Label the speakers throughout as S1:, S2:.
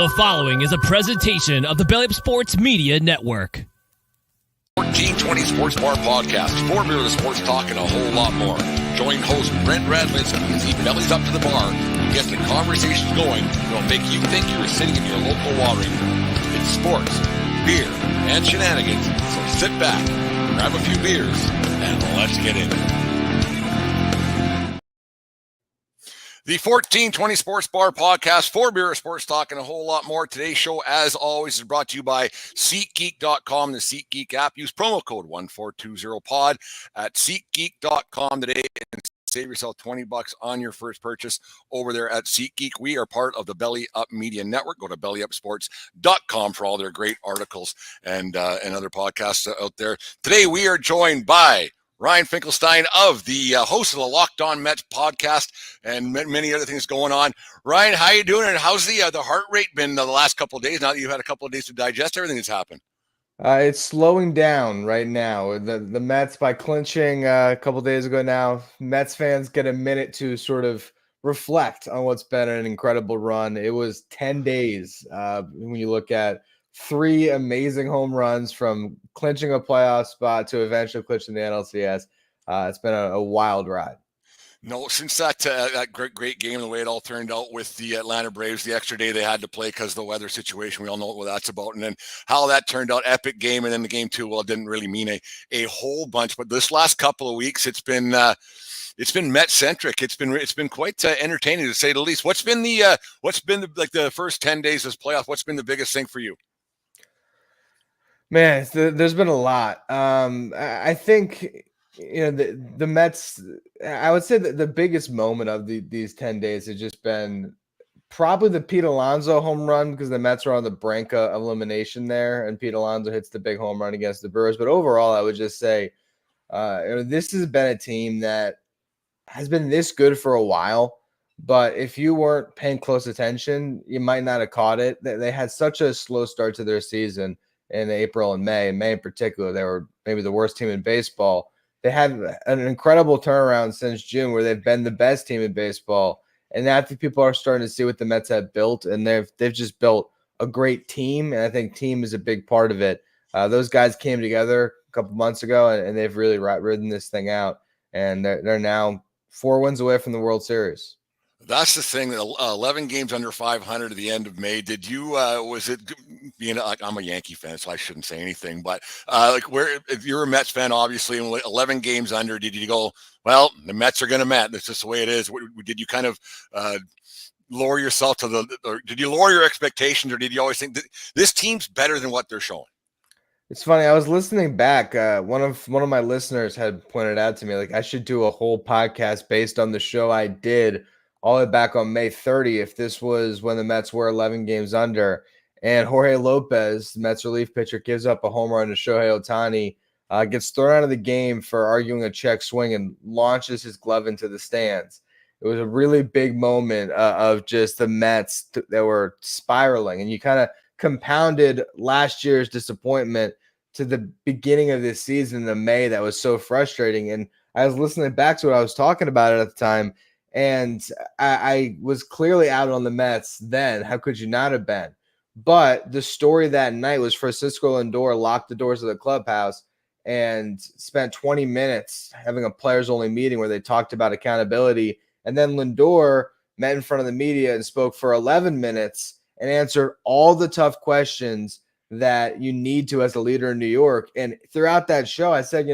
S1: The following is a presentation of the Belly Up Sports Media Network.
S2: 1420 Sports Bar Podcast. For beer, the sports talk, and a whole lot more. Join host Brent Radlinsky as he bellies up to the bar and gets the conversations going that'll make you think you're sitting in your local watering hole. It's sports, beer, and shenanigans. So sit back, grab a few beers, and let's get into it. The 1420 Sports Bar Podcast, for beer, sports talk, and a whole lot more. Today's show, as always, is brought to you by SeatGeek.com, the SeatGeek app. Use promo code 1420POD at SeatGeek.com today and save yourself $20 on your first purchase over there at SeatGeek. We are part of the Belly Up Media Network. Go to BellyUpSports.com for all their great articles and other podcasts out there. Today, we are joined by Ryan Finkelstein of the host of the Locked On Mets podcast and many other things going on. Ryan, how you doing? And how's the heart rate been the last couple of days? Now that you've had a couple of days to digest everything that's happened.
S3: It's slowing down right now. The Mets, by clinching a couple of days ago now, Mets fans get a minute to sort of reflect on what's been an incredible run. It was 10 days when you look at 3 amazing home runs from clinching a playoff spot to eventually clinching the NLCS. It's been a wild ride.
S2: No, since that great game, the way it all turned out with the Atlanta Braves, the extra day they had to play because of the weather situation, we all know what that's about. And then how that turned out, epic game. And then the game 2, well, it didn't really mean a whole bunch. But this last couple of weeks, it's been Met-centric. It's been quite entertaining, to say the least. What's been the first 10 days of this playoff? What's been the biggest thing for you?
S3: Man, there's been a lot. I think, the Mets, I would say that the biggest moment of these 10 days has just been probably the Pete Alonso home run, because the Mets are on the brink of elimination there, and Pete Alonso hits the big home run against the Brewers. But overall, I would just say this has been a team that has been this good for a while. But if you weren't paying close attention, you might not have caught it. They had such a slow start to their season in April and May. In May in particular, they were maybe the worst team in baseball. They had an incredible turnaround since June, where they've been the best team in baseball. And I think people are starting to see what the Mets have built, and they've just built a great team. And I think team is a big part of it. Those guys came together a couple months ago, and they've really ridden this thing out. And they're now 4 wins away from the World Series.
S2: That's the thing. 11 games under 500 at the end of May. Did you? Was it being like, I'm a Yankee fan, so I shouldn't say anything. But if you're a Mets fan, obviously, and 11 games under, did you go, well, the Mets are going to Met? That's just the way it is. Did you kind of lower yourself or did you lower your expectations, or did you always think that this team's better than what they're showing?
S3: It's funny. I was listening back. One of my listeners had pointed out to me, like, I should do a whole podcast based on the show I did all the way back on May 30th. This was when the Mets were 11 games under, and Jorge Lopez, the Mets relief pitcher, gives up a home run to Shohei Ohtani, gets thrown out of the game for arguing a check swing, and launches his glove into the stands. It was a really big moment of just the Mets that were spiraling, and you kind of compounded last year's disappointment to the beginning of this season, the May, that was so frustrating. And I was listening back to what I was talking about at the time, and I was clearly out on the Mets then. How could you not have been? But the story that night was Francisco Lindor locked the doors of the clubhouse and spent 20 minutes having a players-only meeting where they talked about accountability. And then Lindor met in front of the media and spoke for 11 minutes and answered all the tough questions that you need to as a leader in New York. And throughout that show, I said,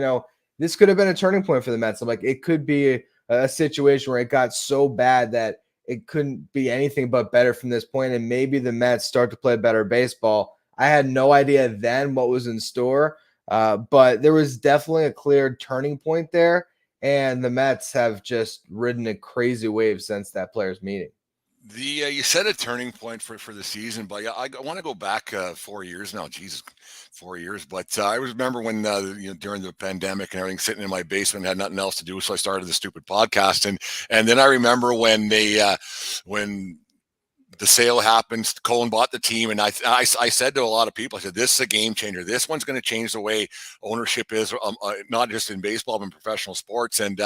S3: this could have been a turning point for the Mets. I'm like, it could be a situation where it got so bad that it couldn't be anything but better from this point, and maybe the Mets start to play better baseball. I had no idea then what was in store, but there was definitely a clear turning point there, and the Mets have just ridden a crazy wave since that players' meeting.
S2: You said a turning point for the season, but I want to go back 4 years now. Jesus, 4 years. But I remember when during the pandemic and everything, sitting in my basement, had nothing else to do, so I started the stupid podcast. And then I remember when when the sale happens, Cohen bought the team, and I said to a lot of people, I said, this is a game changer. This one's going to change the way ownership is, not just in baseball, but in professional sports. And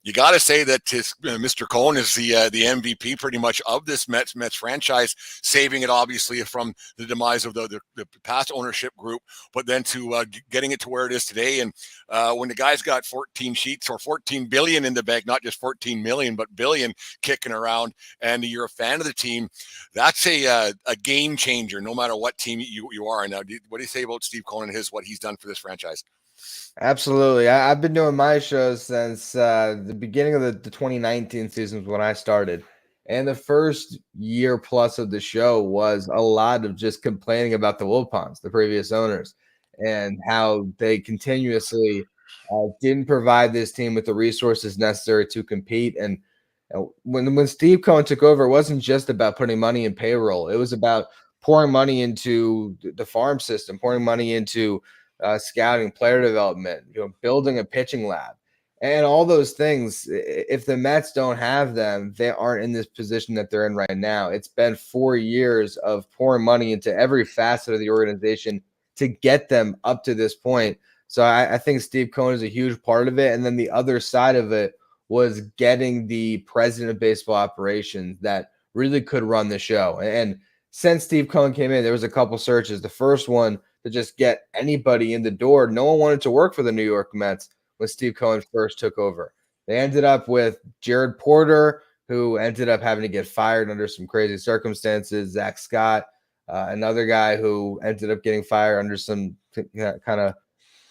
S2: you got to say that Mr. Cohen is the MVP pretty much of this Mets franchise, saving it obviously from the demise of the past ownership group, but then to getting it to where it is today. And when the guy's got 14 sheets or 14 billion in the bank, not just 14 million, but billion kicking around, and you're a fan of the team, that's a game changer, no matter what team you are. Now, what do you say about Steve Cohen and what he's done for this franchise?
S3: Absolutely. I've been doing my shows since the beginning of the 2019 seasons when I started. And the first year plus of the show was a lot of just complaining about the Wilpons, the previous owners, and how they continuously didn't provide this team with the resources necessary to compete. And when Steve Cohen took over, it wasn't just about putting money in payroll. It was about pouring money into the farm system, pouring money into scouting, player development, building a pitching lab, and all those things. If the Mets don't have them, they aren't in this position that they're in right now. It's been 4 years of pouring money into every facet of the organization to get them up to this point. So I think Steve Cohen is a huge part of it. And then the other side of it was getting the president of baseball operations that really could run the show. And since Steve Cohen came in, there was a couple searches. The first one to just get anybody in the door. No one wanted to work for the New York Mets when Steve Cohen first took over. They ended up with Jared Porter, who ended up having to get fired under some crazy circumstances. Zach Scott, another guy who ended up getting fired under some kind of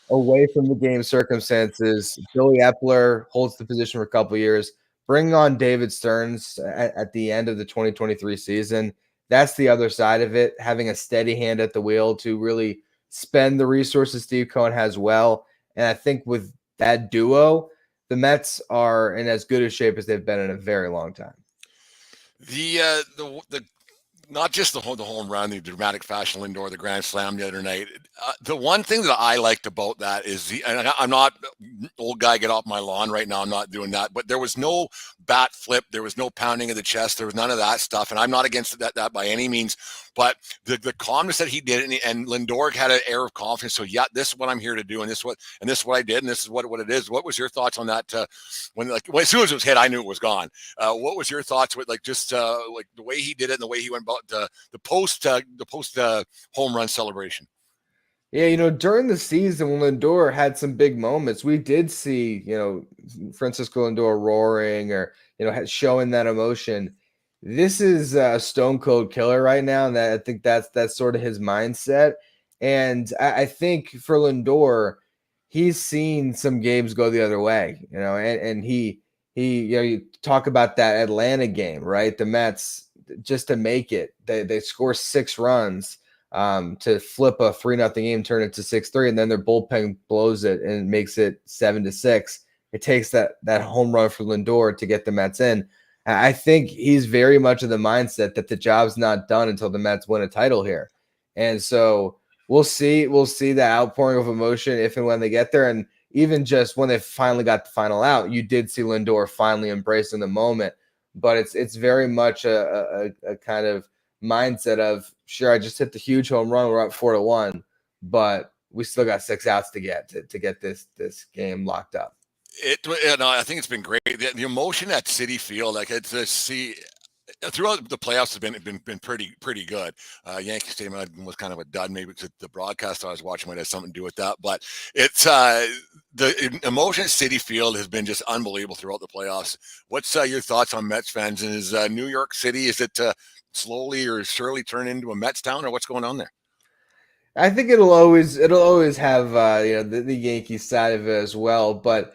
S3: away from the game circumstances. Billy Epler holds the position for a couple years. Bring on David Stearns at the end of the 2023 season. That's the other side of it, having a steady hand at the wheel to really spend the resources Steve Cohen has well. And I think with that duo, the Mets are in as good a shape as they've been in a very long time.
S2: The not just the home run, the dramatic fashion Lindor, the grand slam the other night. The one thing that I liked about that is and I'm not old guy, get off my lawn right now. I'm not doing that, but there was no bat flip. There was no pounding of the chest. There was none of that stuff. And I'm not against that by any means, but the calmness that he did, and Lindor had an air of confidence. So yeah, this is what I'm here to do. And this is what I did. And this is what it is. What was your thoughts on that? When as soon as it was hit, I knew it was gone. What was your thoughts with like the way he did it and the way he went about the post home run celebration?
S3: Yeah, during the season when Lindor had some big moments, we did see, Francisco Lindor roaring or, showing that emotion. This is a stone cold killer right now. And I think that's sort of his mindset. And I think for Lindor, he's seen some games go the other way, and he, you talk about that Atlanta game, right? The Mets, just to make it, they score 6 runs to flip a 3-0 game, turn it to 6-3, and then their bullpen blows it and makes it 7-6. It takes that home run for Lindor to get the Mets in. I think he's very much of the mindset that the job's not done until the Mets win a title here. And so we'll see that outpouring of emotion if and when they get there. And even just when they finally got the final out, you did see Lindor finally embracing the moment. But it's very much a kind of mindset of, sure, I just hit the huge home run. We're up 4-1, but we still got 6 outs to get this game locked up.
S2: I think it's been great. The emotion at Citi Field, like it's throughout the playoffs has been pretty good. Yankee Stadium was kind of a dud. Maybe because the broadcast I was watching might have something to do with that. But it's the emotion at Citi Field has been just unbelievable throughout the playoffs. What's your thoughts on Mets fans? And is New York City, is it slowly or surely turn into a Mets town, or what's going on there?
S3: I think it'll always have the Yankees side of it as well. But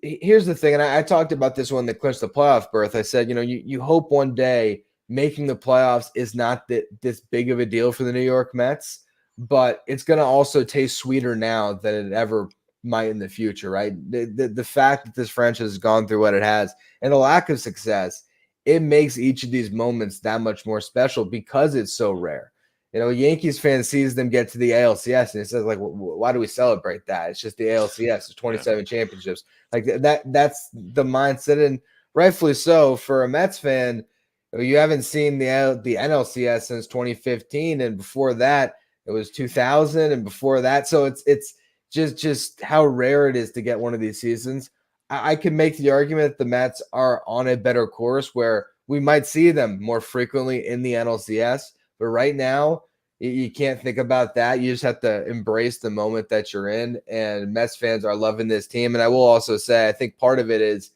S3: here's the thing, and I talked about this when they clinched the playoff berth. I said, you hope one day making the playoffs is not this big of a deal for the New York Mets, but it's going to also taste sweeter now than it ever might in the future, right? The fact that this franchise has gone through what it has and the lack of success, it makes each of these moments that much more special because it's so rare. A Yankees fan sees them get to the ALCS and it says, like, why do we celebrate that? It's just the ALCS. It's 27 championships. Like that's the mindset, and rightfully so. For a Mets fan, you haven't seen the NLCS since 2015, and before that it was 2000, and before that, so it's just how rare it is to get one of these seasons. I can make the argument that the Mets are on a better course where we might see them more frequently in the NLCS. But right now, you can't think about that. You just have to embrace the moment that you're in. And Mets fans are loving this team. And I will also say, I think part of it is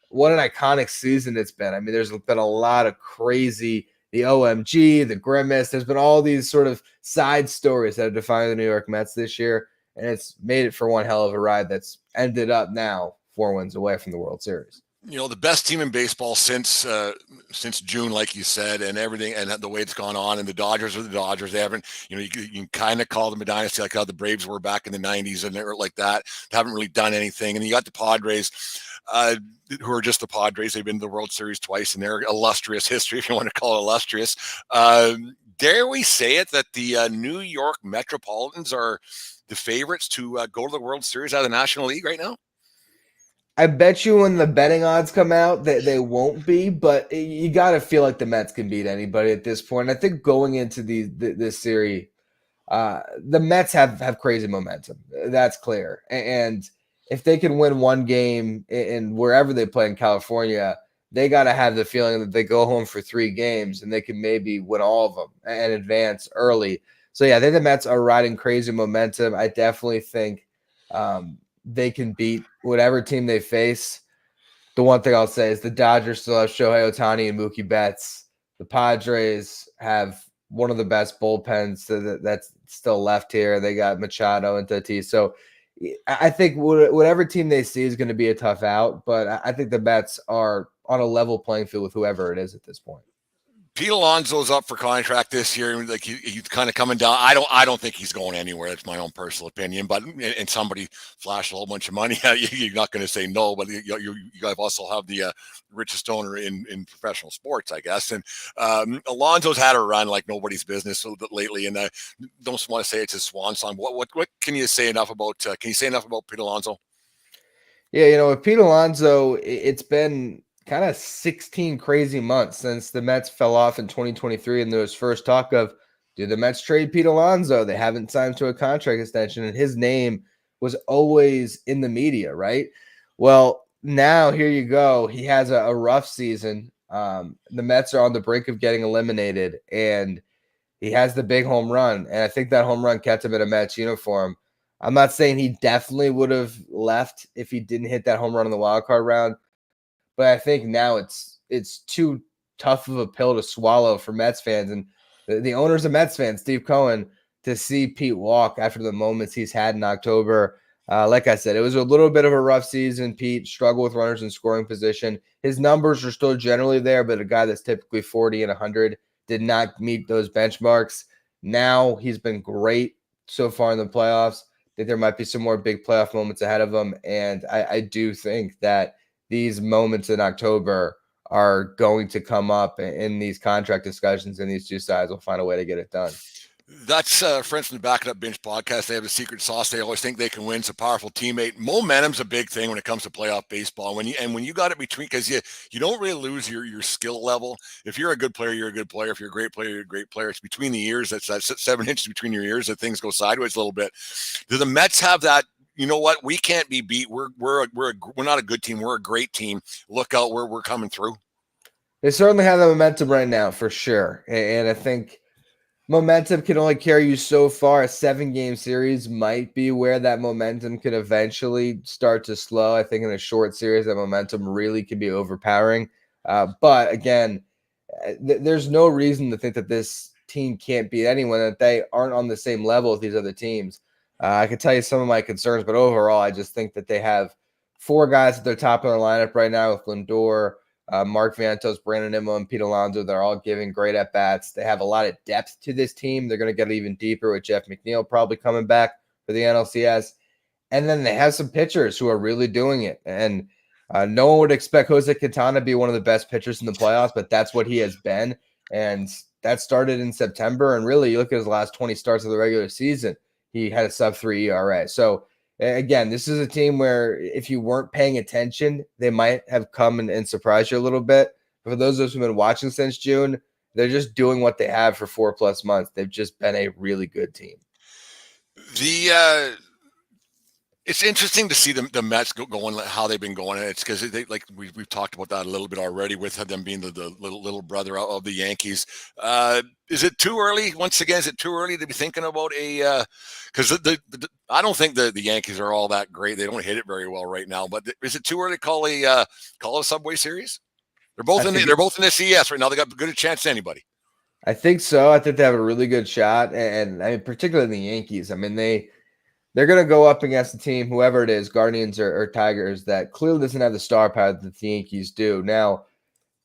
S3: what an iconic season it's been. I mean, there's been a lot of crazy, the OMG, the Grimace. There's been all these sort of side stories that have defined the New York Mets this year. And it's made it for one hell of a ride that's ended up now 4 wins away from the World Series.
S2: The best team in baseball since June, like you said, and everything, and the way it's gone on. And the Dodgers are the Dodgers. They haven't, you can kind of call them a dynasty, like how the Braves were back in the '90s, and they're like that. They haven't really done anything. And you got the Padres, who are just the Padres. They've been to the World Series twice, and their illustrious history, if you want to call it illustrious. Dare we say it that the New York Metropolitans are the favorites to go to the World Series out of the National League right now?
S3: I bet you when the betting odds come out that they won't be, but you got to feel like the Mets can beat anybody at this point. I think going into this series, the Mets have crazy momentum. That's clear. And if they can win one game in wherever they play in California, they got to have the feeling that they go home for 3 games and they can maybe win all of them and advance early. So, yeah, I think the Mets are riding crazy momentum. I definitely think they can beat whatever team they face. The one thing I'll say is the Dodgers still have Shohei Ohtani and Mookie Betts. The Padres have one of the best bullpens that's still left here. They got Machado and Tatis. So I think whatever team they see is going to be a tough out, but I think the Mets are on a level playing field with whoever it is at this point.
S2: Pete Alonso's up for contract this year. Like he's kind of coming down. I don't think he's going anywhere. That's my own personal opinion. But and somebody flashed a whole bunch of money. You're not going to say no. But you guys also have the richest owner in professional sports, I guess. And Alonso's had a run like nobody's business lately. And I don't want to say it's his swan song. What can you say enough about? Can you say enough about Pete Alonso?
S3: Yeah, with Pete Alonso, it's been kind of 16 crazy months since the Mets fell off in 2023, and there was first talk of, do the Mets trade Pete Alonso? They haven't signed to a contract extension, and his name was always in the media, right? Well, now here you go. He has a rough season. The Mets are on the brink of getting eliminated, and he has the big home run, and I think that home run kept him in a Mets uniform. I'm not saying he definitely would have left if he didn't hit that home run in the wild card round, but I think now it's too tough of a pill to swallow for Mets fans and the owners of Mets fans, Steve Cohen, to see Pete walk after the moments he's had in October. Like I said, it was a little bit of a rough season. Pete struggled with runners in scoring position. His numbers are still generally there, but a guy that's typically 40 and 100 did not meet those benchmarks. Now he's been great so far in the playoffs. I think there might be some more big playoff moments ahead of him, and I do think that these moments in October are going to come up in these contract discussions, and these two sides will find a way to get it done.
S2: That's friends from the Back It Up Bench podcast. They have a secret sauce. They always think they can win. It's a powerful teammate. Momentum's a big thing when it comes to playoff baseball. When you got it between, because you don't really lose your skill level. If you're a good player, you're a good player. If you're a great player, you're a great player. It's between the ears. That's 7 inches between your ears that things go sideways a little bit. Do the Mets have that? You know what? We can't be beat. We're not a good team. We're a great team. Look out, we're coming through.
S3: They certainly have the momentum right now for sure, and I think momentum can only carry you so far. A 7-game series might be where that momentum could eventually start to slow. I think in a short series, that momentum really can be overpowering. But again, there's no reason to think that this team can't beat anyone, that they aren't on the same level with these other teams. I can tell you some of my concerns, but overall, I just think that they have 4 guys at their top of their lineup right now with Lindor, Mark Vientos, Brandon Nimmo, and Pete Alonso. They're all giving great at-bats. They have a lot of depth to this team. They're going to get even deeper with Jeff McNeil probably coming back for the NLCS. And then they have some pitchers who are really doing it. And no one would expect Jose Quintana to be one of the best pitchers in the playoffs, but that's what he has been. And that started in September. And really, you look at his last 20 starts of the regular season, he had a sub-3 ERA. So, again, this is a team where if you weren't paying attention, they might have come and surprised you a little bit. But for those of us who've been watching since June, they're just doing what they have for 4+ months. They've just been a really good team.
S2: It's interesting to see the Mets going how they've been going. It's because they like we've talked about that a little bit already with them being the little brother of the Yankees. Is it too early? Once again, is it too early to be thinking about a? Because I don't think the Yankees are all that great. They don't hit it very well right now. But is it too early to call a Subway Series? They're both in the CS right now. They got good a chance to anybody.
S3: I think so. I think they have a really good shot, and I mean, particularly the Yankees. I mean, they're going to go up against the team, whoever it is, Guardians or Tigers, that clearly doesn't have the star power that the Yankees do. Now,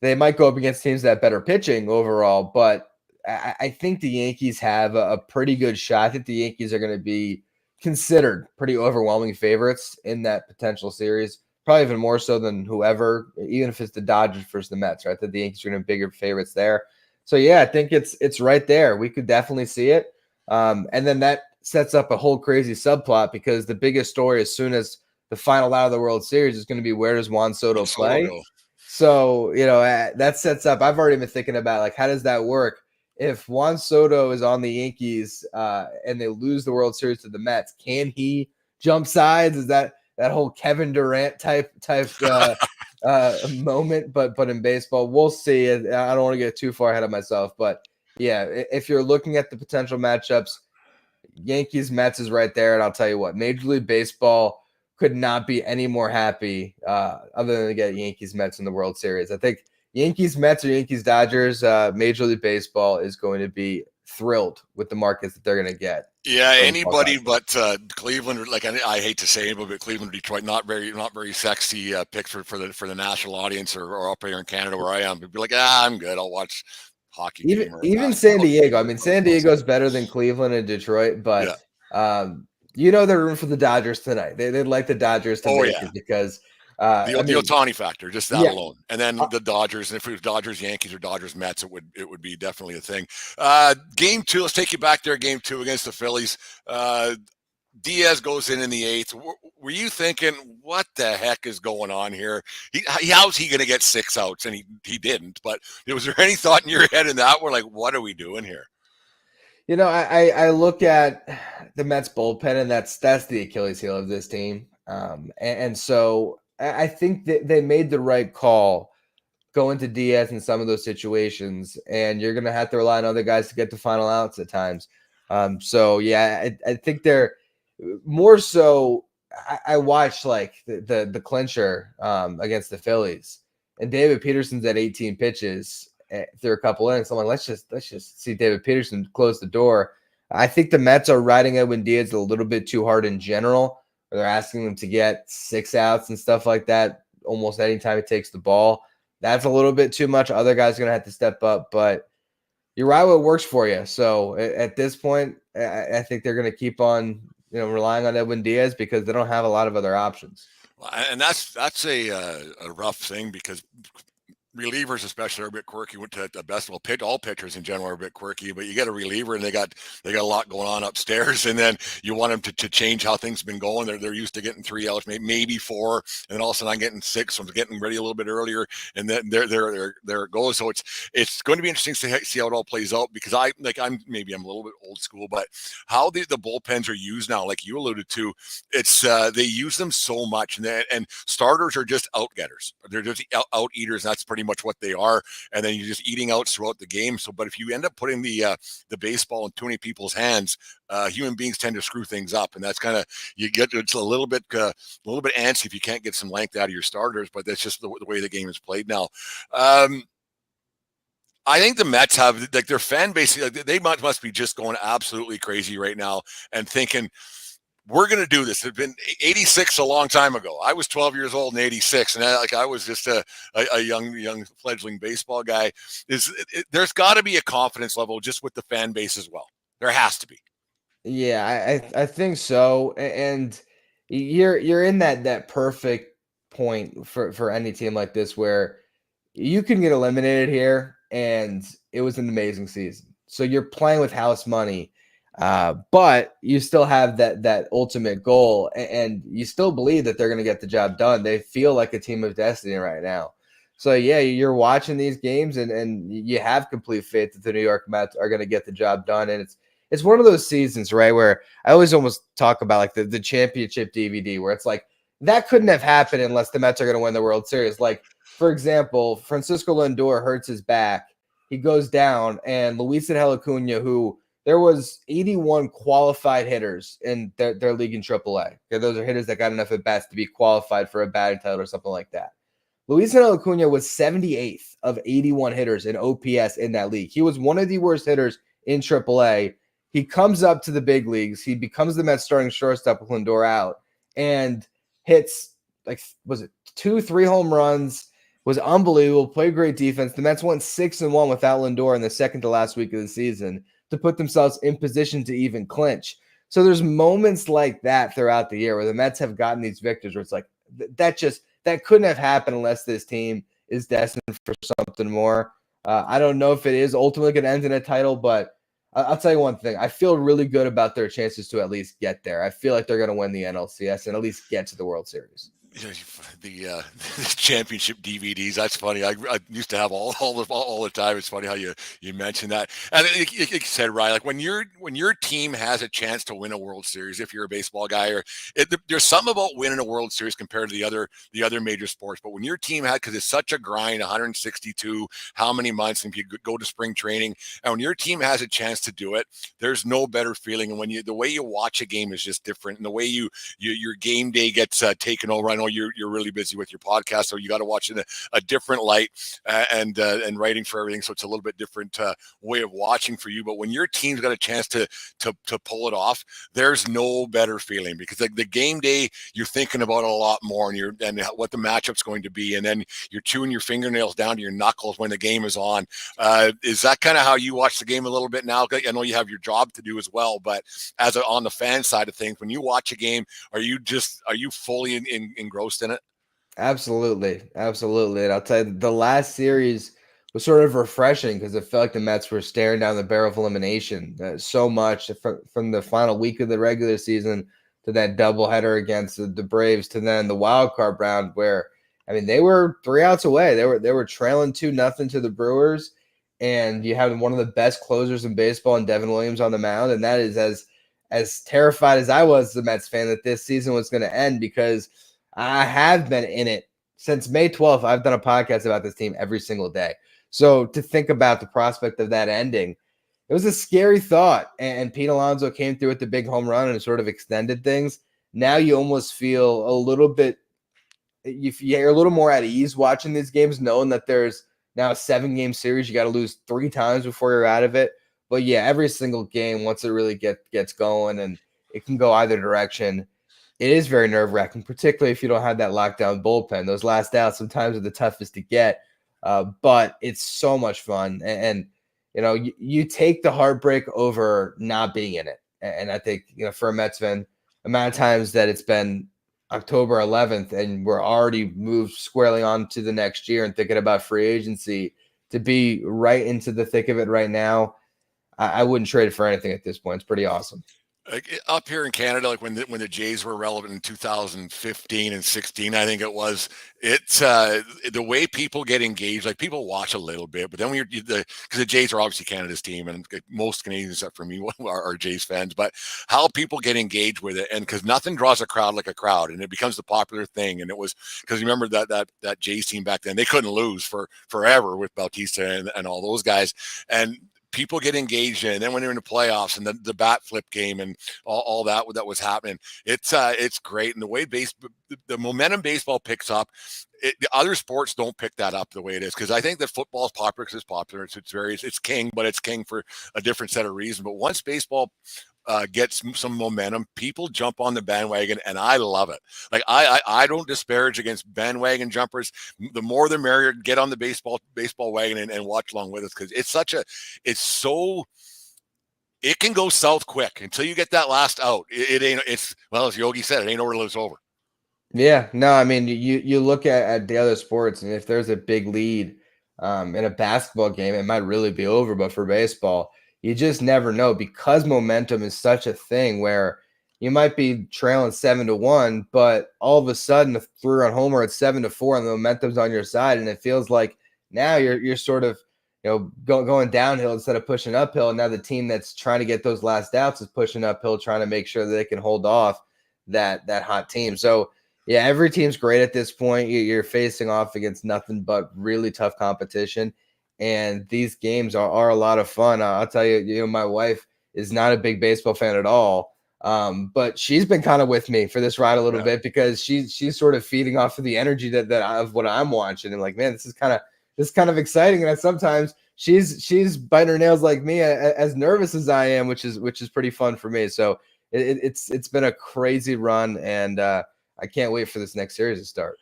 S3: they might go up against teams that have better pitching overall, but I think the Yankees have a pretty good shot. I think the Yankees are going to be considered pretty overwhelming favorites in that potential series, probably even more so than whoever, even if it's the Dodgers versus the Mets, right? I think the Yankees are going to be bigger favorites there. So, yeah, I think it's right there. We could definitely see it. And then that sets up a whole crazy subplot because the biggest story as soon as the final out of the World Series is going to be where does Juan Soto play? So, that sets up. I've already been thinking about like, how does that work? If Juan Soto is on the Yankees and they lose the World Series to the Mets, can he jump sides? Is that whole Kevin Durant type moment? But in baseball, we'll see. I don't want to get too far ahead of myself, but yeah, if you're looking at the potential matchups, Yankees Mets is right there, and I'll tell you what, Major League Baseball could not be any more happy other than to get Yankees Mets in the World Series. I think Yankees Mets or Yankees Dodgers, Major League Baseball is going to be thrilled with the markets that they're going to get.
S2: Yeah, anybody but Cleveland. Like I hate to say it, but Cleveland, Detroit, not very sexy picks for the national audience or up here in Canada where I am. It'd be like, I'm good. I'll watch hockey.
S3: Even San Diego. I mean, San Diego's better than Cleveland and Detroit, but they're rooting for the Dodgers tonight. They'd like the Dodgers to make it because
S2: the Ohtani factor, just that alone, and then the Dodgers. And if it was Dodgers, Yankees, or Dodgers, Mets, it would be definitely a thing. Game 2. Let's take you back there. Game 2 against the Phillies. Diaz goes in the 8th. Were you thinking, what the heck is going on here? How's he going to get 6 outs? And he didn't. But was there any thought in your head in that? We're like, what are we doing here?
S3: I look at the Mets bullpen, and that's the Achilles heel of this team. And so I think that they made the right call going to Diaz in some of those situations, and you're going to have to rely on other guys to get the final outs at times. I think they're more so. I watched like the clincher against the Phillies, and David Peterson's at 18 pitches through a couple innings. I'm like, let's just see David Peterson close the door. I think the Mets are riding Edwin Diaz a little bit too hard in general. Where they're asking them to get 6 outs and stuff like that almost anytime it takes the ball. That's a little bit too much. Other guys are going to have to step up, but you're right what works for you. So at this point, I think they're going to keep on relying on Edwin Diaz because they don't have a lot of other options.
S2: And that's a rough thing because relievers especially are a bit quirky. Went to the best. Well, all pitchers in general are a bit quirky, but you get a reliever and they got a lot going on upstairs, and then you want them to change how things have been going. They're used to getting 3 outs, maybe 4, and then all of a sudden I'm getting 6. So I'm getting ready a little bit earlier, and then there it goes. So it's going to be interesting to see how it all plays out because I'm a little bit old school, but how the bullpens are used now, like you alluded to, it's they use them so much, and starters are just out getters. They're just out eaters. And that's pretty much what they are, and then you're just eating outs throughout the game. So, but if you end up putting the baseball in too many people's hands, human beings tend to screw things up, and that's kind of it's a little bit antsy if you can't get some length out of your starters. But that's just the way the game is played now. I think the Mets have their fan base. They must be just going absolutely crazy right now and thinking, we're going to do this. It's been 86 a long time ago. I was 12 years old in 86, and I was just a young fledgling baseball guy. There's got to be a confidence level just with the fan base as well. There has to be.
S3: Yeah, I think so. And you're in that perfect point for any team like this where you can get eliminated here, and it was an amazing season. So you're playing with house money. But you still have that ultimate goal, and you still believe that they're going to get the job done. They feel like a team of destiny right now. So, yeah, you're watching these games, and you have complete faith that the New York Mets are going to get the job done. And it's one of those seasons, right, where I always almost talk about like the championship DVD, where it's like that couldn't have happened unless the Mets are going to win the World Series. Like, for example, Francisco Lindor hurts his back, he goes down, and Luis Angel Acuna, who there was 81 qualified hitters in their league in AAA. Okay, those are hitters that got enough at bats to be qualified for a batting title or something like that. Luis Angel Acuna was 78th of 81 hitters in OPS in that league. He was one of the worst hitters in AAA. He comes up to the big leagues. He becomes the Mets starting shortstop with Lindor out and hits, like, was it 2-3 home runs? Was unbelievable. Played great defense. The Mets went 6-1 without Lindor in the second to last week of the season to put themselves in position to even clinch. So there's moments like that throughout the year where the Mets have gotten these victories where it's like that couldn't have happened unless this team is destined for something more. I don't know if it is ultimately going to end in a title, but I'll tell you one thing. I feel really good about their chances to at least get there. I feel like they're going to win the NLCS and at least get to the World Series.
S2: The championship DVDs. That's funny. I used to have all the time. It's funny how you mentioned that. And like you said, right? Like when your team has a chance to win a World Series, if you're a baseball guy, there's something about winning a World Series compared to the other major sports. But when your team had, because it's such a grind, 162, how many months, and if you go to spring training, and when your team has a chance to do it, there's no better feeling. And when the way you watch a game is just different, and the way your game day gets taken over. I know you're really busy with your podcast, so you got to watch it in a different light and writing for everything. So it's a little bit different way of watching for you. But when your team's got a chance to pull it off, there's no better feeling, because like the game day, you're thinking about it a lot more, and what the matchup's going to be, and then you're chewing your fingernails down to your knuckles when the game is on. Is that kind of how you watch the game a little bit now? I know you have your job to do as well, but on the fan side of things, when you watch a game, are you fully engrossed in it?
S3: Absolutely. And I'll tell you, the last series was sort of refreshing because it felt like the Mets were staring down the barrel of elimination so much from the final week of the regular season to that doubleheader against the Braves to then the wild card round, where I mean they were 3 outs away. They were trailing 2-0 to the Brewers, and you had one of the best closers in baseball in Devin Williams on the mound, and that is as terrified as I was as a Mets fan that this season was going to end, because I have been in it since May 12th. I've done a podcast about this team every single day. So to think about the prospect of that ending, it was a scary thought. And Pete Alonso came through with the big home run and sort of extended things. Now you almost feel a little bit, you're a little more at ease watching these games, knowing that there's now a 7-game series. You got to lose 3 times before you're out of it. But yeah, every single game, once it really gets going, and it can go either direction, it is very nerve-wracking, particularly if you don't have that lockdown bullpen. Those last outs sometimes are the toughest to get, but it's so much fun. And you know, you take the heartbreak over not being in it. And I think, you know, for a Mets fan, amount of times that it's been October 11th and we're already moved squarely on to the next year and thinking about free agency, to be right into the thick of it right now, I wouldn't trade it for anything at this point. It's pretty awesome.
S2: Like up here in Canada, like when the Jays were relevant in 2015 and 16, I think it was. It's the way people get engaged. Like people watch a little bit, but then because the Jays are obviously Canada's team, and most Canadians, except for me, are Jays fans. But how people get engaged with it, and because nothing draws a crowd like a crowd, and it becomes the popular thing. And it was because you remember that Jays team back then, they couldn't lose for forever with Bautista and all those guys, and people get engaged in. And then when they're in the playoffs and the bat flip game and all that was happening, it's great. And the way the momentum baseball picks up, the other sports don't pick that up the way it is, because I think that football is popular because it's popular. It's king, but it's king for a different set of reasons. But once baseball gets some momentum, people jump on the bandwagon, and I love it. Like I don't disparage against bandwagon jumpers. The more the merrier. Get on the baseball wagon and watch along with us, because it can go south quick until you get that last out. As Yogi said, it ain't over till it's over.
S3: Yeah, no, I mean, you look at the other sports, and if there's a big lead in a basketball game, it might really be over. But for baseball, you just never know, because momentum is such a thing where you might be trailing 7-1, but all of a sudden, a 3-run homer at 7-4, and the momentum's on your side, and it feels like now you're sort of going downhill instead of pushing uphill. And now the team that's trying to get those last outs is pushing uphill, trying to make sure that they can hold off that hot team. So yeah, every team's great at this point. You're facing off against nothing but really tough competition. And these games are a lot of fun. I'll tell you, my wife is not a big baseball fan at all. But she's been kind of with me for this ride a little bit because she's sort of feeding off of the energy that of what I'm watching. And like, man, this is kind of exciting. And sometimes she's biting her nails like me, as nervous as I am, which is pretty fun for me. So it's been a crazy run, and I can't wait for this next series to start.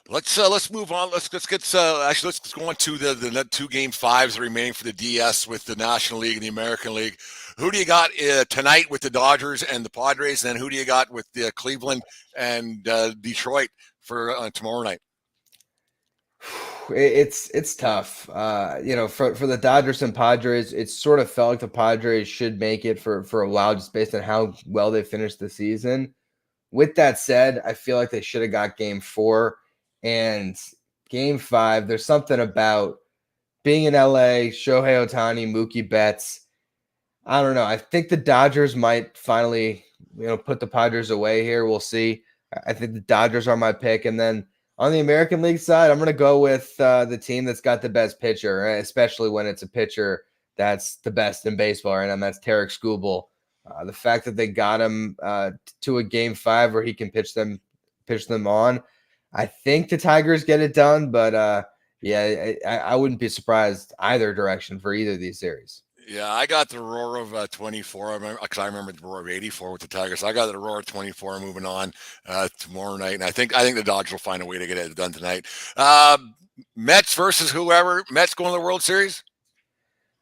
S2: Let's move on. Let's go on to the 2 game 5s remaining for the DS with the National League and the American League. Who do you got tonight with the Dodgers and the Padres? And then who do you got with the Cleveland and Detroit for tomorrow night?
S3: It's tough. For the Dodgers and Padres, it sort of felt like the Padres should make it for a while, just based on how well they finished the season. With that said, I feel like they should have got game 4 and game 5. There's something about being in LA, Shohei Ohtani, Mookie Betts. I don't know. I think the Dodgers might finally, put the Padres away here. We'll see. I think the Dodgers are my pick. And then on the American League side, I'm going to go with the team that's got the best pitcher, right? Especially when it's a pitcher that's the best in baseball, right? And that's Tarik Skubal. The fact that they got him to a game 5 where he can pitch them on, I think the Tigers get it done. But I wouldn't be surprised either direction for either of these series.
S2: Yeah, I got the roar of 24. I remember the roar of 84 with the Tigers. I got the roar of 24 moving on tomorrow night, and I think the Dodgers will find a way to get it done tonight. Mets versus whoever. Mets going to the World Series.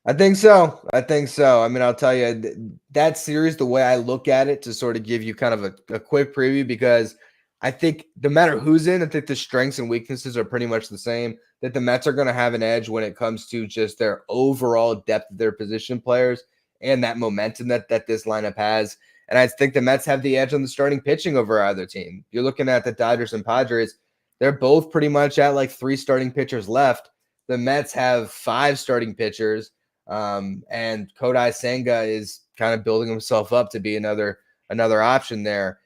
S3: I think so. I mean, I'll tell you that series, the way I look at it, to sort of give you kind of a quick preview, because I think no matter who's in, I think the strengths and weaknesses are pretty much the same. That the Mets are going to have an edge when it comes to just their overall depth of their position players and that momentum that this lineup has. And I think the Mets have the edge on the starting pitching over either team. You're looking at the Dodgers and Padres. They're both pretty much at like 3 starting pitchers left. The Mets have 5 starting pitchers. And Kodai Senga is kind of building himself up to be another option there.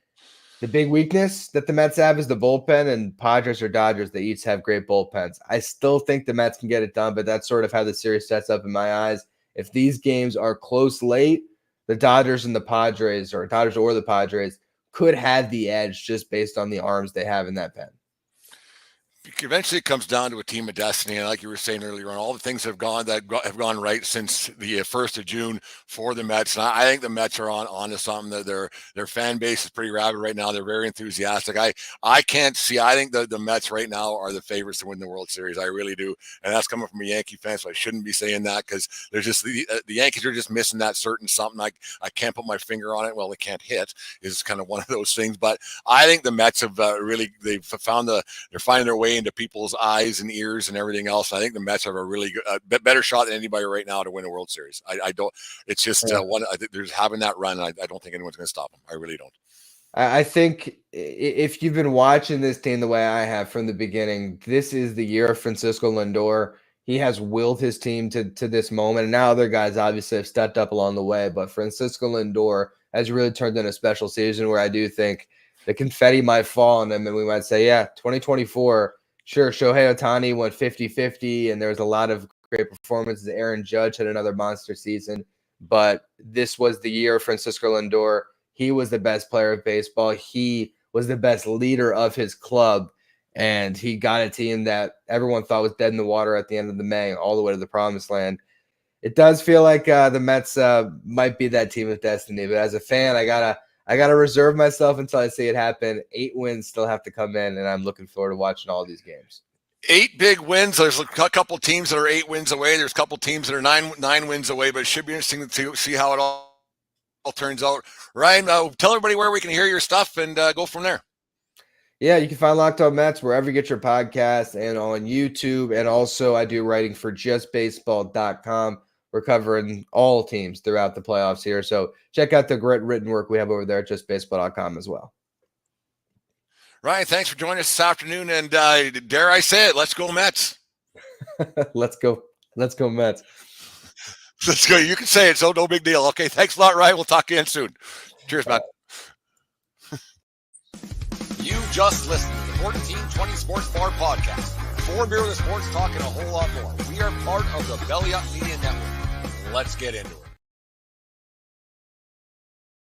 S3: The big weakness that the Mets have is the bullpen, and Padres or Dodgers, they each have great bullpens. I still think the Mets can get it done, but that's sort of how the series sets up in my eyes. If these games are close late, the Dodgers or the Padres could have the edge just based on the arms they have in that pen.
S2: Eventually it comes down to a team of destiny, and like you were saying earlier on, all the things have gone right since the 1st of June for the Mets. And I think the Mets are on to something. That their fan base is pretty rabid right now. They're very enthusiastic. I can't see. I think the Mets right now are the favorites to win the World Series. I really do, and that's coming from a Yankee fan, so I shouldn't be saying that, because there's just the Yankees are just missing that certain something. I can't put my finger on it. Well, they can't hit is kind of one of those things, but I think the Mets have they've found they're finding their way into people's eyes and ears and everything else. I think the Mets have a really good, better shot than anybody right now to win a World Series. I don't. It's just one. I think there's having that run. I don't think anyone's going to stop them. I really don't.
S3: I think if you've been watching this team the way I have from the beginning, this is the year of Francisco Lindor. He has willed his team to this moment, and now other guys obviously have stepped up along the way. But Francisco Lindor has really turned in a special season where I do think the confetti might fall on him, and we might say, yeah, 2024. Sure, Shohei Ohtani went 50-50, and there was a lot of great performances. Aaron Judge had another monster season, but this was the year of Francisco Lindor. He was the best player of baseball. He was the best leader of his club, and he got a team that everyone thought was dead in the water at the end of the May, all the way to the promised land. It does feel like the Mets might be that team of destiny, but as a fan, I gotta reserve myself until I see it happen. 8 wins still have to come in, and I'm looking forward to watching all these games.
S2: 8 big wins. There's a couple teams that are 8 wins away. There's a couple teams that are nine wins away, but it should be interesting to see how it all turns out. Ryan, tell everybody where we can hear your stuff and go from there.
S3: Yeah, you can find Locked On Mets wherever you get your podcasts and on YouTube. And also I do writing for justbaseball.com. We're covering all teams throughout the playoffs here. So check out the great written work we have over there at justbaseball.com as well.
S2: Ryan, thanks for joining us this afternoon. And dare I say it, let's go Mets.
S3: Let's go. Let's go Mets.
S2: Let's go. You can say it, so no big deal. Okay, thanks a lot, Ryan. We'll talk again soon. Cheers, man. You just listened to the 1420 Sports Bar Podcast. For Beer with Sports Talk and a whole lot more. We are part of the Belly Up Media Network. Let's get into it.